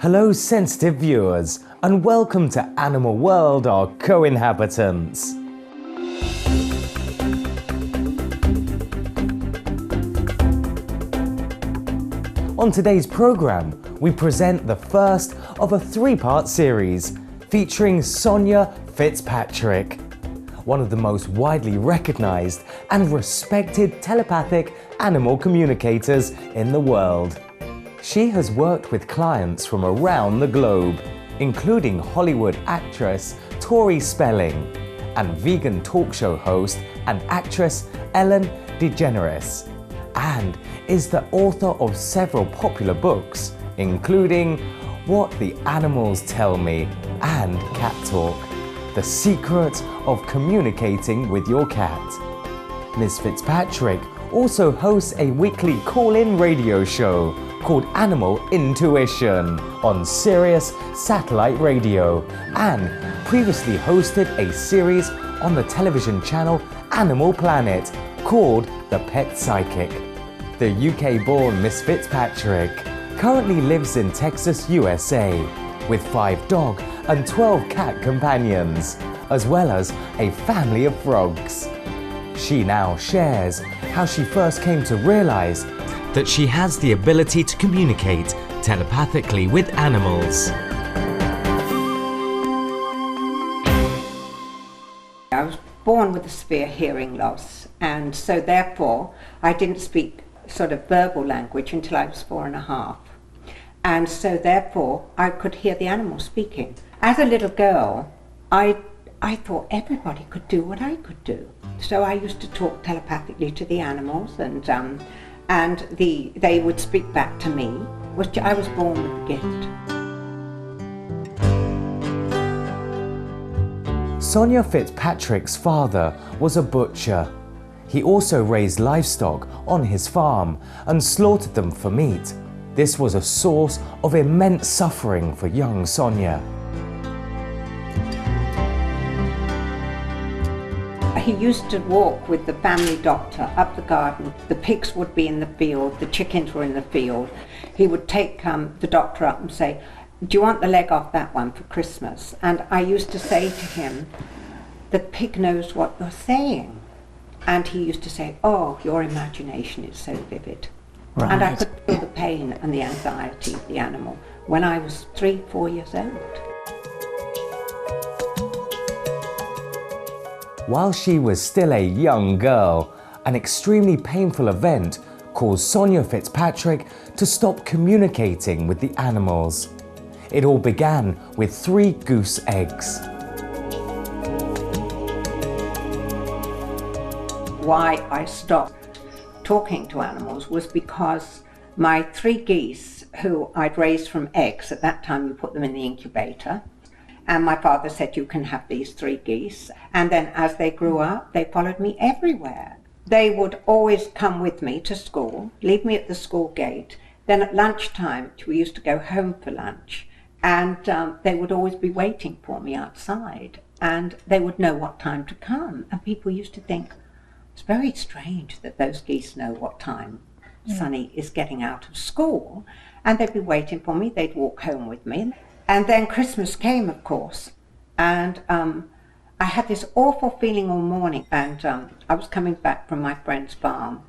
Hello sensitive viewers, and welcome to Animal World, our co-inhabitants. On today's program, we present the first of a three-part series featuring Sonia Fitzpatrick, one of the most widely recognized and respected telepathic animal communicators in the world. She has worked with clients from around the globe, including Hollywood actress Tori Spelling and vegan talk show host and actress Ellen DeGeneres, and is the author of several popular books, including What the Animals Tell Me and Cat Talk, The Secret of Communicating with Your Cat. Ms. Fitzpatrick also hosts a weekly call-in radio show called Animal Intuition on Sirius Satellite Radio, and previously hosted a series on the television channel Animal Planet called The Pet Psychic. The UK-born Miss Fitzpatrick currently lives in Texas, USA, with 5 dog and 12 cat companions, as well as a family of frogs. She now shares how she first came to realize that she has the ability to communicate telepathically with animals. I was born with a severe hearing loss, and so therefore I didn't speak sort of verbal language until I was 4.5. And so therefore I could hear the animals speaking. As a little girl, I thought everybody could do what I could do. So I used to talk telepathically to the animals, and they would speak back to me, which I was born with the gift. Sonia Fitzpatrick's father was a butcher. He also raised livestock on his farm and slaughtered them for meat. This was a source of immense suffering for young Sonia. He used to walk with the family doctor up the garden. The pigs would be in the field, the chickens were in the field. He would take the doctor up and say, "Do you want the leg off that one for Christmas?" And I used to say to him, "The pig knows what you're saying." And he used to say, "Oh, your imagination is so vivid." Right. And I could feel the pain and the anxiety of the animal when I was 3-4 years old. While she was still a young girl, an extremely painful event caused Sonia Fitzpatrick to stop communicating with the animals. It all began with 3 goose eggs. Why I stopped talking to animals was because my 3 geese, who I'd raised from eggs, at that time you put them in the incubator, and my father said, "You can have these 3 geese." And then as they grew up, they followed me everywhere. They would always come with me to school, leave me at the school gate. Then at lunchtime, we used to go home for lunch, and they would always be waiting for me outside, and they would know what time to come. And people used to think, it's very strange that those geese know what time Sonny is getting out of school. And they'd be waiting for me, they'd walk home with me. And then Christmas came, of course, and I had this awful feeling all morning, and I was coming back from my friend's farm,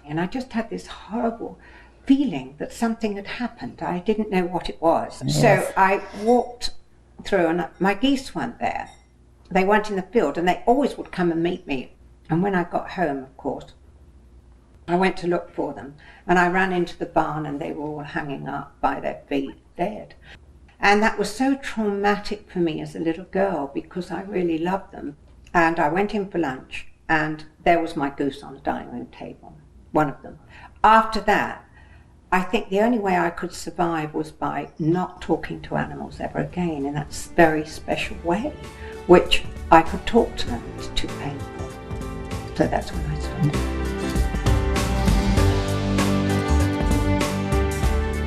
and I just had this horrible feeling that something had happened. I didn't know what it was. Yes. So I walked through, and my geese weren't there. They weren't in the field, and they always would come and meet me. And when I got home, of course, I went to look for them, and I ran into the barn, and they were all hanging up by their feet, dead. And that was so traumatic for me as a little girl, because I really loved them. And I went in for lunch, and there was my goose on the dining room table, one of them. After that, I think the only way I could survive was by not talking to animals ever again, in that very special way, which I could talk to them. It was too painful. So that's when I started.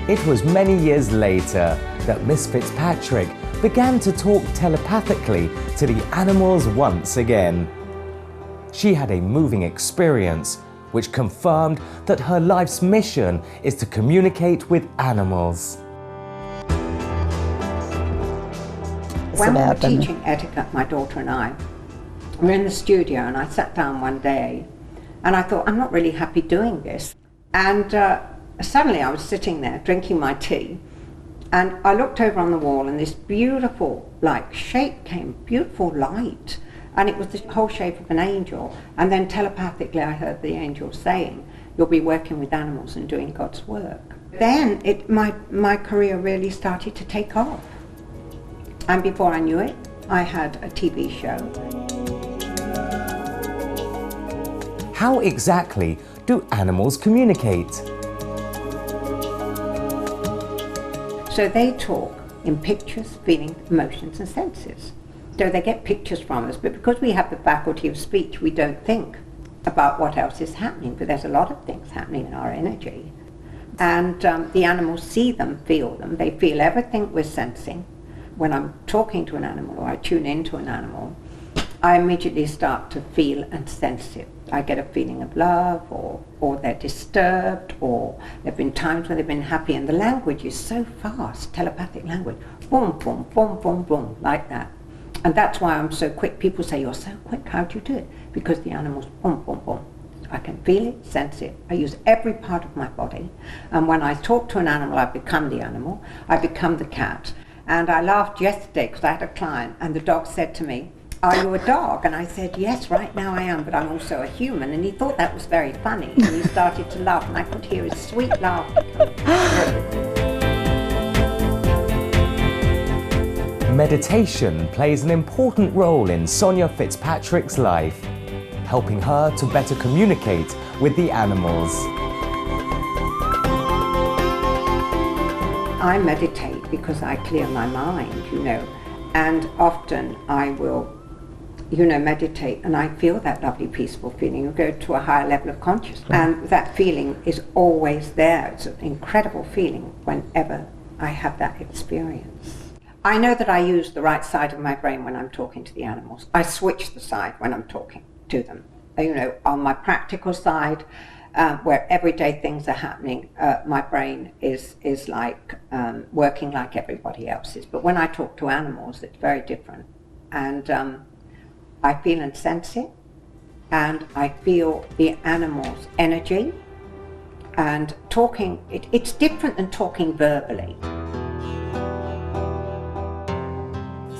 It was many years later that Miss Fitzpatrick began to talk telepathically to the animals once again. She had a moving experience which confirmed that her life's mission is to communicate with animals. thoughts about them? When we were teaching etiquette, my daughter and I were in the studio, and I sat down one day and I thought, I'm not really happy doing this. And suddenly I was sitting there drinking my tea, and I looked over on the wall, and this beautiful shape came, beautiful light, and it was the whole shape of an angel. And then telepathically I heard the angel saying, you'll be working with animals and doing God's work. Then my career really started to take off. And before I knew it, I had a TV show. How exactly do animals communicate? So they talk in pictures, feelings, emotions and senses. So they get pictures from us, but because we have the faculty of speech, we don't think about what else is happening, but there's a lot of things happening in our energy. And the animals see them, feel them, they feel everything we're sensing. When I'm talking to an animal or I tune into an animal, I immediately start to feel and sense it. I get a feeling of love, or they're disturbed, or there have been times when they've been happy, and the language is so fast, telepathic language, boom, boom, boom, boom, boom, like that. And that's why I'm so quick. People say, you're so quick, how do you do it? Because the animals, boom, boom, boom. I can feel it, sense it. I use every part of my body. And when I talk to an animal, I become the animal. I become the cat. And I laughed yesterday because I had a client, and the dog said to me, are you a dog? And I said, yes, right now I am, but I'm also a human. And he thought that was very funny. And he started to laugh, and I could hear his sweet laughter. Meditation plays an important role in Sonia Fitzpatrick's life, helping her to better communicate with the animals. I meditate because I clear my mind, and often I will, meditate, and I feel that lovely, peaceful feeling. You go to a higher level of consciousness, and that feeling is always there. It's an incredible feeling whenever I have that experience. I know that I use the right side of my brain when I'm talking to the animals. I switch the side when I'm talking to them. On my practical side, where everyday things are happening, my brain is working like everybody else's. But when I talk to animals, it's very different. And I feel and sense it, and I feel the animal's energy. And talking, it's different than talking verbally.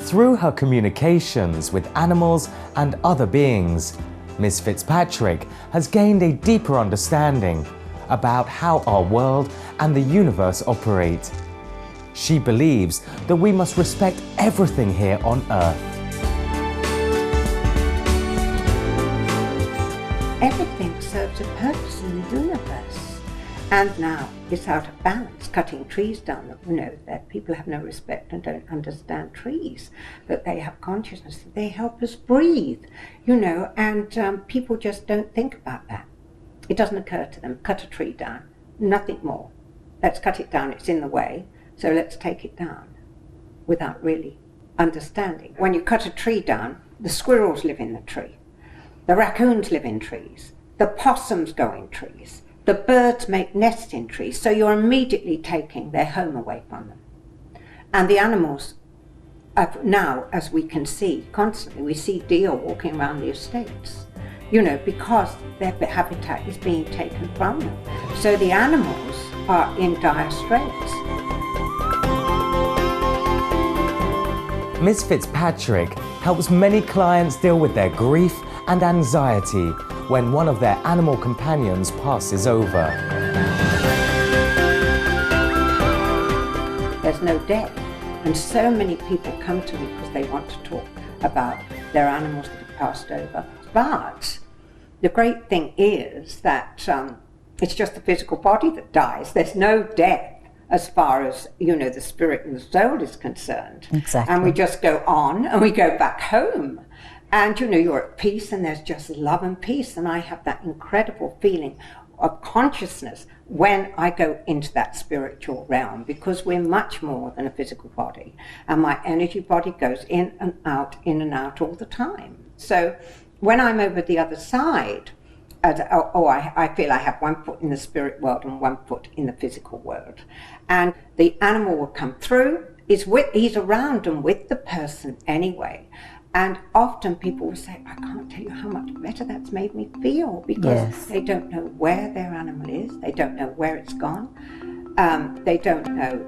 Through her communications with animals and other beings, Ms. Fitzpatrick has gained a deeper understanding about how our world and the universe operate. She believes that we must respect everything here on Earth. Everything serves a purpose in the universe. And now it's out of balance, cutting trees down. That people have no respect and don't understand trees, that they have consciousness, that they help us breathe, and people just don't think about that. It doesn't occur to them. Cut a tree down, nothing more. Let's cut it down, it's in the way, so let's take it down, without really understanding. When you cut a tree down, the squirrels live in the tree, the raccoons live in trees, the possums go in trees, the birds make nests in trees, so you're immediately taking their home away from them. And the animals, now, as we can see constantly, we see deer walking around the estates, because their habitat is being taken from them. So the animals are in dire straits. Ms. Fitzpatrick helps many clients deal with their grief and anxiety when one of their animal companions passes over. There's no death, and so many people come to me because they want to talk about their animals that have passed over. But the great thing is that it's just the physical body that dies. There's no death as far as, the spirit and the soul is concerned. Exactly. And we just go on and we go back home. And you're at peace, and there's just love and peace. And I have that incredible feeling of consciousness when I go into that spiritual realm, because we're much more than a physical body. And my energy body goes in and out all the time. So when I'm over the other side, I feel I have 1 foot in the spirit world and 1 foot in the physical world. And the animal will come through, he's around and with the person anyway. And often people will say, I can't tell you how much better that's made me feel, because they don't know where their animal is, they don't know where it's gone, they don't know.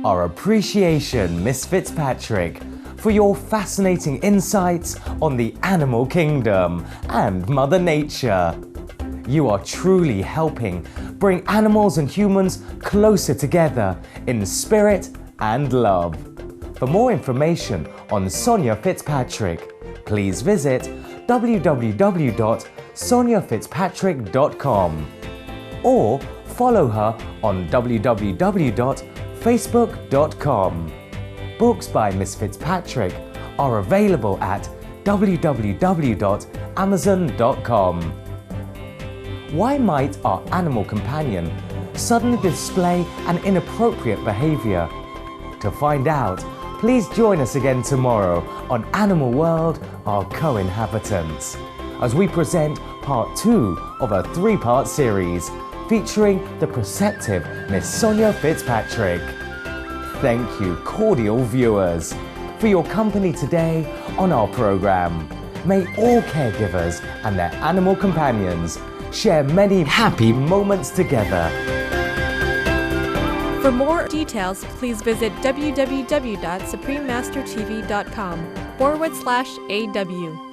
Our appreciation, Miss Fitzpatrick, for your fascinating insights on the animal kingdom and Mother Nature. You are truly helping bring animals and humans closer together in spirit and love. For more information on Sonia Fitzpatrick, please visit www.soniafitzpatrick.com or follow her on www.facebook.com. Books by Miss Fitzpatrick are available at www.amazon.com. Why might our animal companion suddenly display an inappropriate behavior? To find out, please join us again tomorrow on Animal World, Our Co-Inhabitants, as we present part 2 of a 3-part series featuring the perceptive Miss Sonia Fitzpatrick. Thank you, cordial viewers, for your company today on our program. May all caregivers and their animal companions share many happy moments together. For more details, please visit www.suprememastertv.com/AW.